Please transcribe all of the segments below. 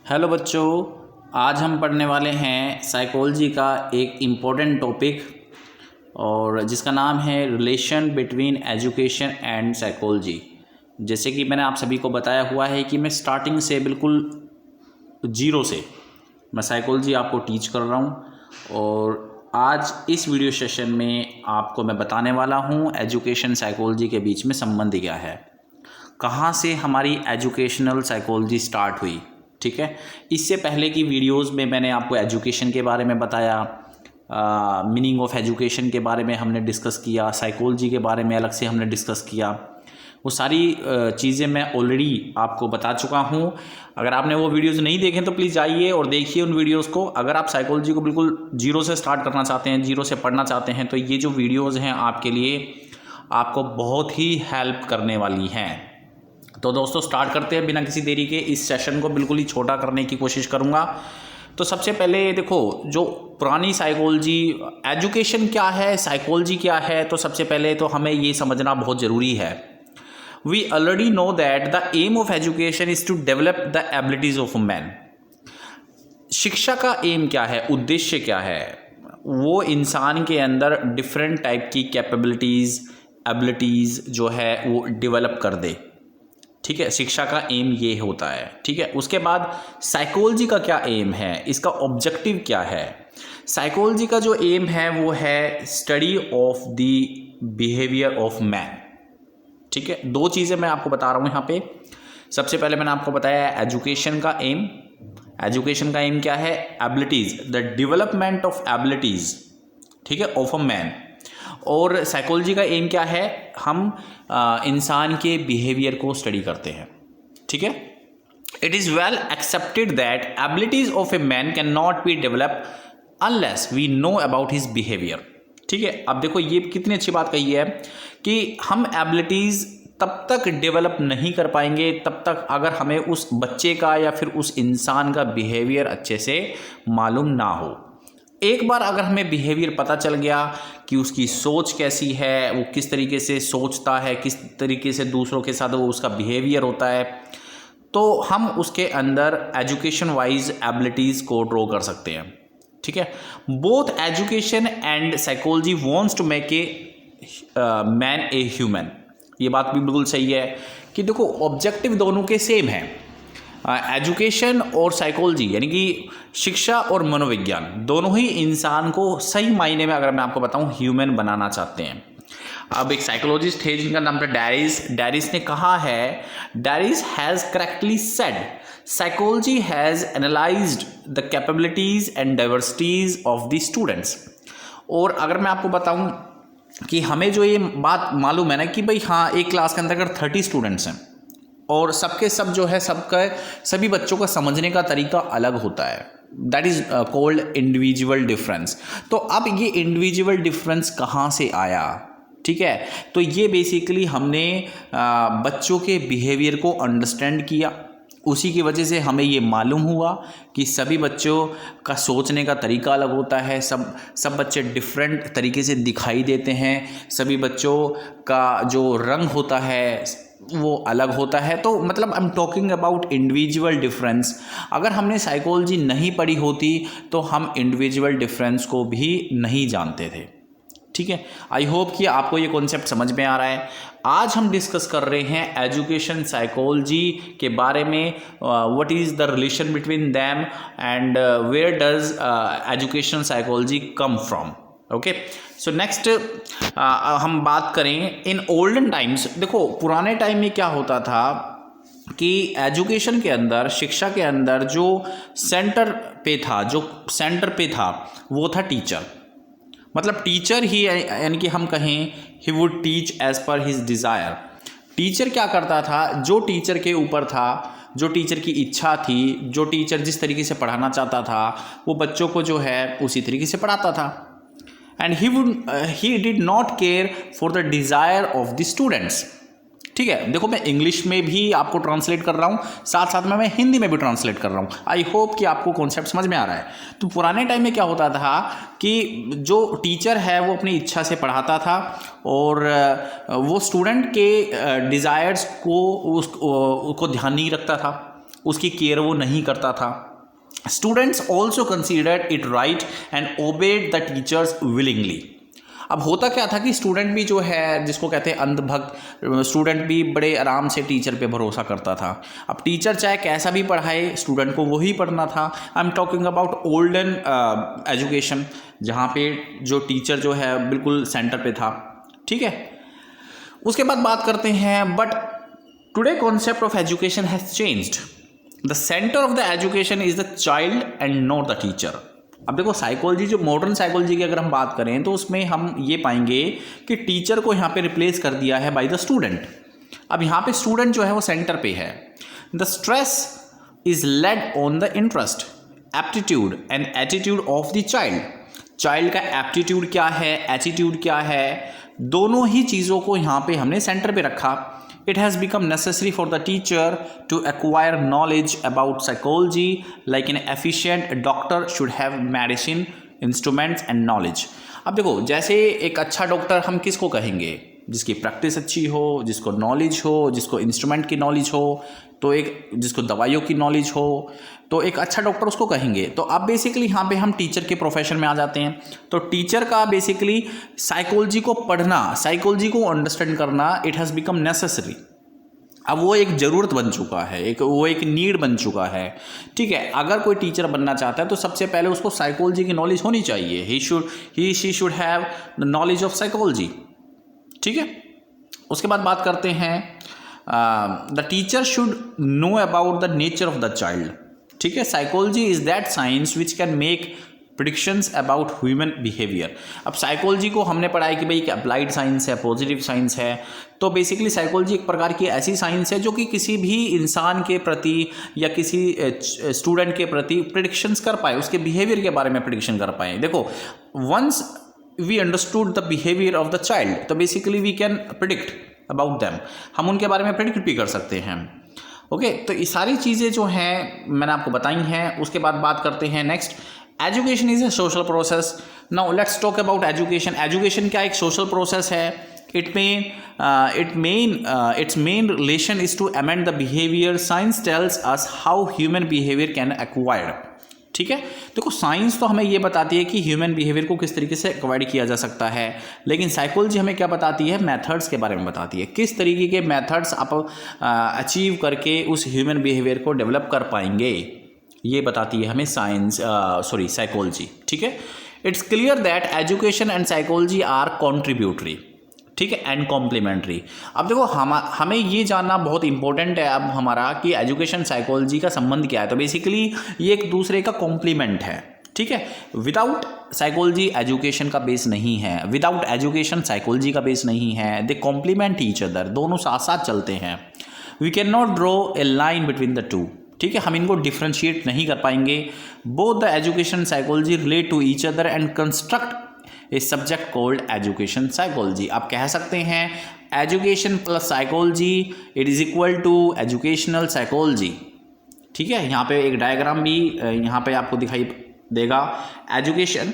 Hello बच्चों, आज हम पढ़ने वाले हैं साइकोलॉजी का एक इम्पोर्टेंट टॉपिक और जिसका नाम है relation between education and psychology. जैसे कि मैंने आप सभी को बताया हुआ है कि मैं स्टार्टिंग से बिल्कुल जीरो से मैं साइकोलॉजी आपको टीच कर रहा हूँ और आज इस वीडियो सेशन में आपको मैं बताने वाला हूँ एजुकेशन साइकोलॉजी के बीच में संबंध क्या है, कहाँ से हमारी एजुकेशनल साइकोलॉजी स्टार्ट हुई। ठीक है, इससे पहले की वीडियोस में मैंने आपको एजुकेशन के बारे में बताया, मीनिंग ऑफ एजुकेशन के बारे में हमने डिस्कस किया, साइकोलॉजी के बारे में अलग से हमने डिस्कस किया। वो सारी चीज़ें मैं ऑलरेडी आपको बता चुका हूँ। अगर आपने वो वीडियोस नहीं देखे तो प्लीज़ जाइए और देखिए उन वीडियोस को। अगर आप साइकोलॉजी को बिल्कुल जीरो से स्टार्ट करना चाहते हैं, जीरो से पढ़ना चाहते हैं, तो ये जो वीडियोज़ हैं आपके लिए आपको बहुत ही हेल्प करने वाली हैं। तो दोस्तों स्टार्ट करते हैं बिना किसी देरी के। इस सेशन को बिल्कुल ही छोटा करने की कोशिश करूँगा। तो सबसे पहले देखो, जो पुरानी साइकोलॉजी, एजुकेशन क्या है, साइकोलॉजी क्या है, तो सबसे पहले तो हमें ये समझना बहुत ज़रूरी है। We already know that the aim of education is to develop the abilities of man. शिक्षा का एम क्या है, उद्देश्य क्या है? वो इंसान के अंदर डिफरेंट टाइप की कैपेबिलिटीज़, एबिलिटीज़ जो है वो डेवलप कर दे। ठीक है, शिक्षा का एम ये होता है। ठीक है, उसके बाद साइकोलॉजी का क्या एम है, इसका ऑब्जेक्टिव क्या है? साइकोलॉजी का जो एम है वो है study of the behaviour of man. ठीक है, दो चीज़ें मैं आपको बता रहा हूँ यहाँ पे। सबसे पहले मैंने आपको बताया एजुकेशन का एम। एजुकेशन का एम क्या है? Abilities, the development of abilities, ठीक है, ऑफ अ मैन। और साइकोलॉजी का एम क्या है? हम इंसान के बिहेवियर को स्टडी करते हैं। ठीक है, it is well accepted that abilities of a man can not be develop unless we know about his behaviour. ठीक है, अब देखो ये कितनी अच्छी बात कही है कि हम एबिलिटीज़ तब तक डेवलप नहीं कर पाएंगे तब तक अगर हमें उस बच्चे का या फिर उस इंसान का बिहेवियर अच्छे से मालूम ना हो। एक बार अगर हमें बिहेवियर पता चल गया कि उसकी सोच कैसी है, वो किस तरीके से सोचता है, किस तरीके से दूसरों के साथ वो उसका बिहेवियर होता है, तो हम उसके अंदर एजुकेशन वाइज एबिलिटीज़ को ड्रॉ कर सकते हैं। ठीक है, both education and psychology wants to make a man a human. ये बात भी बिल्कुल सही है कि देखो ऑब्जेक्टिव दोनों के सेम है। एजुकेशन और साइकोलॉजी यानी कि शिक्षा और मनोविज्ञान दोनों ही इंसान को सही मायने में, अगर मैं आपको बताऊं, ह्यूमन बनाना चाहते हैं। अब एक साइकोलॉजिस्ट थे जिनका नाम था डैरिस। डैरिस ने कहा है, Darris has correctly said psychology has analysed the capabilities and diversities of the students. और अगर मैं आपको बताऊं कि हमें जो ये बात मालूम है ना कि भाई हाँ, एक क्लास के अंदर अगर 30 स्टूडेंट्स हैं और सबके सब जो है सभी बच्चों का समझने का तरीका अलग होता है, that is called individual difference. तो अब ये इंडिविजुअल डिफरेंस कहाँ से आया? ठीक है, तो ये बेसिकली हमने बच्चों के बिहेवियर को अंडरस्टैंड किया, उसी की वजह से हमें ये मालूम हुआ कि सभी बच्चों का सोचने का तरीका अलग होता है, सब बच्चे डिफरेंट तरीके से दिखाई देते हैं, सभी बच्चों का जो रंग होता है वो अलग होता है। तो मतलब I am talking about individual difference. अगर हमने साइकोलॉजी नहीं पढ़ी होती तो हम इंडिविजुअल डिफरेंस को भी नहीं जानते थे। ठीक है, आई होप कि आपको ये कॉन्सेप्ट समझ में आ रहा है। आज हम डिस्कस कर रहे हैं एजुकेशन साइकोलॉजी के बारे में, what is the relation between them and where does education psychology come from. Okay, so next हम बात करें इन ओल्डन टाइम्स। देखो पुराने टाइम में क्या होता था कि एजुकेशन के अंदर, शिक्षा के अंदर जो सेंटर पे था वो था टीचर। मतलब टीचर ही, यानी कि हम कहें he would teach as per his desire. Teacher क्या करता था? जो टीचर के ऊपर था, जो टीचर की इच्छा थी, जो टीचर जिस तरीके से पढ़ाना चाहता था वो बच्चों को जो है उसी तरीके से पढ़ाता था। And he did not care for the desire of the students. ठीक है, देखो मैं इंग्लिश में भी आपको ट्रांसलेट कर रहा हूँ, साथ साथ में मैं हिंदी में भी ट्रांसलेट कर रहा हूँ। आई होप कि आपको कॉन्सेप्ट समझ में आ रहा है। तो पुराने टाइम में क्या होता था कि जो टीचर है वो अपनी इच्छा से पढ़ाता था और वो स्टूडेंट के डिज़ायर्स को उसको ध्यान नहीं रखता था। उसकी केयर वो नहीं करता था। Students also considered it right and obeyed the teachers willingly. अब होता क्या था कि स्टूडेंट भी जो है, जिसको कहते हैं अंधभक्त, स्टूडेंट भी बड़े आराम से टीचर पे भरोसा करता था। अब टीचर चाहे कैसा भी पढ़ाए, स्टूडेंट को वही पढ़ना था। I am talking about olden education, जहाँ पे जो टीचर जो है बिल्कुल सेंटर पे था, ठीक है। उसके बाद बात करते हैं, but today concept of education has changed. The centre of the education is the child and not the teacher. अब देखो साइकोलॉजी, जो मॉडर्न साइकोलॉजी की अगर हम बात करें तो उसमें हम ये पाएंगे कि टीचर को यहाँ पे रिप्लेस कर दिया है बाय द स्टूडेंट। अब यहाँ पे स्टूडेंट जो है वो सेंटर पे है। The stress is laid on the interest, aptitude and attitude of the child. Child का एप्टीट्यूड क्या है, एटीट्यूड क्या है, दोनों ही चीज़ों को यहाँ पे हमने सेंटर पे रखा। It has become necessary for the teacher to acquire knowledge about psychology, like an efficient doctor should have medicine, instruments and knowledge. अब देखो, जैसे एक अच्छा डॉक्टर हम किसको कहेंगे, जिसकी प्रैक्टिस अच्छी हो, जिसको नॉलेज हो, जिसको इंस्ट्रूमेंट की नॉलेज हो, तो एक जिसको दवाइयों की नॉलेज हो, तो एक अच्छा डॉक्टर उसको कहेंगे। तो अब बेसिकली यहाँ पे हम टीचर के प्रोफेशन में आ जाते हैं। तो टीचर का बेसिकली साइकोलॉजी को पढ़ना, साइकोलॉजी को अंडरस्टैंड करना, इट हैज़ बिकम नेसेसरी। अब वो एक ज़रूरत बन चुका है, वो एक नीड बन चुका है, ठीक है। अगर कोई टीचर बनना चाहता है तो सबसे पहले उसको साइकोलॉजी की नॉलेज होनी चाहिए। He she should have the knowledge of psychology, ठीक है। उसके बाद बात करते हैं, the teacher should know about the nature of the child, ठीक है। Psychology is that science which can make predictions about human behaviour. अब साइकोलॉजी को हमने पढ़ा है कि भाई अप्लाइड साइंस है, पॉजिटिव साइंस है। तो बेसिकली साइकोलॉजी एक प्रकार की ऐसी साइंस है जो कि किसी भी इंसान के प्रति या किसी स्टूडेंट के प्रति प्रिडिक्शंस कर पाए, उसके बिहेवियर के बारे में प्रिडिक्शन कर पाए। देखो, once we understood the behaviour of the child, तो basically we can predict about them, हम उनके बारे में प्रिडिक्ट भी कर सकते हैं। ओके, तो ये सारी चीज़ें जो हैं मैंने आपको बताई हैं। उसके बाद बात करते हैं next, education is a social process. Now let's talk about education. Education क्या एक सोशल प्रोसेस है। its main relation is to amend the behavior. Science tells us how human behavior can acquire, ठीक है। देखो, साइंस तो हमें ये बताती है कि ह्यूमन बिहेवियर को किस तरीके से एक्वायर किया जा सकता है, लेकिन साइकोलॉजी हमें क्या बताती है, मेथड्स के बारे में बताती है। किस तरीके के मेथड्स आप अचीव करके उस ह्यूमन बिहेवियर को डेवलप कर पाएंगे, ये बताती है हमें साइकोलॉजी, ठीक है। It's clear that education and psychology are contributory, ठीक है, एंड कॉम्प्लीमेंट्री। अब देखो, हमें ये जानना बहुत इंपॉर्टेंट है अब हमारा कि एजुकेशन साइकोलॉजी का संबंध क्या है। तो बेसिकली ये एक दूसरे का कॉम्प्लीमेंट है, ठीक है। विदाउट साइकोलॉजी एजुकेशन का बेस नहीं है, विदाउट एजुकेशन साइकोलॉजी का बेस नहीं है। दे कॉम्प्लीमेंट ईच अदर, दोनों साथ साथ चलते हैं। We can not draw a line between the two, ठीक है, हम इनको डिफ्रेंशिएट नहीं कर पाएंगे। Both the education psychology relate to each other and construct a subject called education psychology. आप कह सकते हैं education plus psychology it is equal to educational psychology, ठीक है। यहाँ पे एक डायग्राम भी यहाँ पे आपको दिखाई देगा। एजुकेशन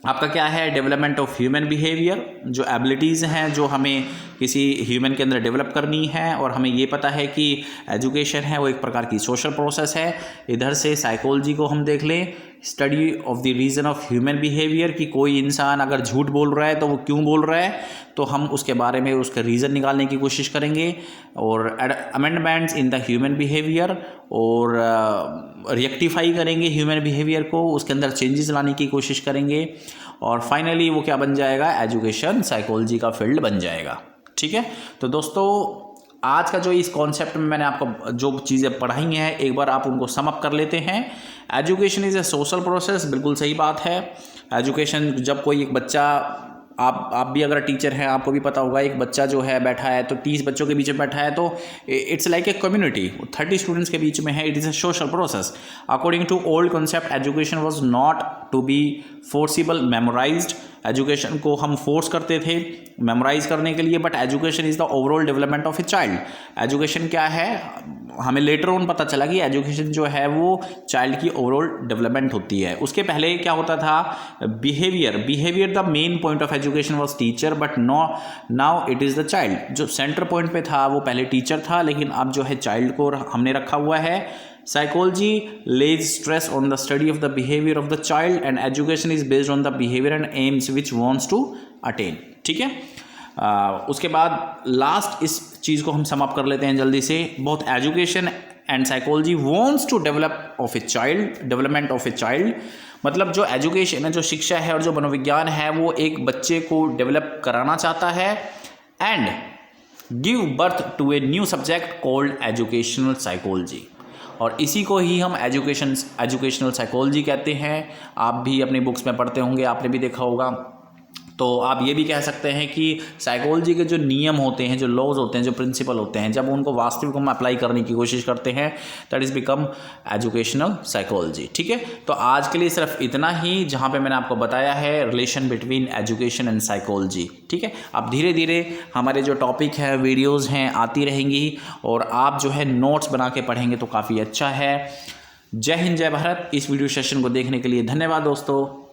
आपका क्या है, डेवलपमेंट ऑफ ह्यूमन बिहेवियर, जो एबिलिटीज़ हैं जो हमें किसी ह्यूमन के अंदर डेवलप करनी है, और हमें ये पता है कि एजुकेशन है वो एक प्रकार की सोशल प्रोसेस है। इधर से साइकोलॉजी को हम देख लें, study of the reason of human behaviour, कि कोई इंसान अगर झूठ बोल रहा है तो वो क्यों बोल रहा है, तो हम उसके बारे में उसका रीज़न निकालने की कोशिश करेंगे। और amendments in the human behaviour, और रेक्टिफाई करेंगे ह्यूमन बिहेवियर को, उसके अंदर चेंजेस लाने की कोशिश करेंगे, और फाइनली वो क्या बन जाएगा, एजुकेशन साइकोलॉजी का फील्ड बन जाएगा, ठीक है। तो दोस्तों, आज का जो इस कॉन्सेप्ट में मैंने आपको जो चीज़ें पढ़ाई हैं, एक बार आप उनको सम अप कर लेते हैं। Education is a social process, बिल्कुल सही बात है। एजुकेशन, जब कोई एक बच्चा, आप भी अगर टीचर हैं आपको भी पता होगा, एक बच्चा जो है बैठा है तो 30 बच्चों के बीच में बैठा है, तो it's like a community, 30 students के बीच में है, it is a social process. According to old concept, education was not to be forcible memorized education को हम फोर्स करते थे मेमोराइज करने के लिए, but education is the overall development of a child. Education क्या है, हमें लेटर ऑन पता चला कि एजुकेशन जो है वो चाइल्ड की ओवरऑल डेवलपमेंट होती है। उसके पहले क्या होता था, behaviour the main point of education was teacher, but now it is the child. जो सेंटर पॉइंट पे था वो पहले टीचर था, लेकिन अब जो है चाइल्ड को हमने रखा हुआ है। Psychology lays stress on the study of the behavior of the child and education is based on the behavior and aims which wants to attain। ठीक है, उसके बाद लास्ट इस चीज़ को हम सम अप कर लेते हैं जल्दी से। बहुत education and psychology wants to develop of a child, development of a child, मतलब जो एजुकेशन है, जो शिक्षा है और जो मनोविज्ञान है वो एक बच्चे को डेवलप कराना चाहता है and give birth to a new subject called educational psychology. और इसी को ही हम एजुकेशनल साइकोलॉजी कहते हैं। आप भी अपनी बुक्स में पढ़ते होंगे, आपने भी देखा होगा। तो आप ये भी कह सकते हैं कि साइकोलॉजी के जो नियम होते हैं, जो लॉज होते हैं, जो प्रिंसिपल होते हैं, जब उनको वास्तविक में अप्लाई करने की कोशिश करते हैं, that is become educational psychology. ठीक है, तो आज के लिए सिर्फ इतना ही, जहाँ पे मैंने आपको बताया है relation between education and psychology. ठीक है, अब धीरे धीरे हमारे जो टॉपिक है, वीडियोज़ हैं, आती रहेंगी और आप जो है नोट्स बना के पढ़ेंगे तो काफ़ी अच्छा है। जय हिंद, जय भारत। इस वीडियो सेशन को देखने के लिए धन्यवाद दोस्तों।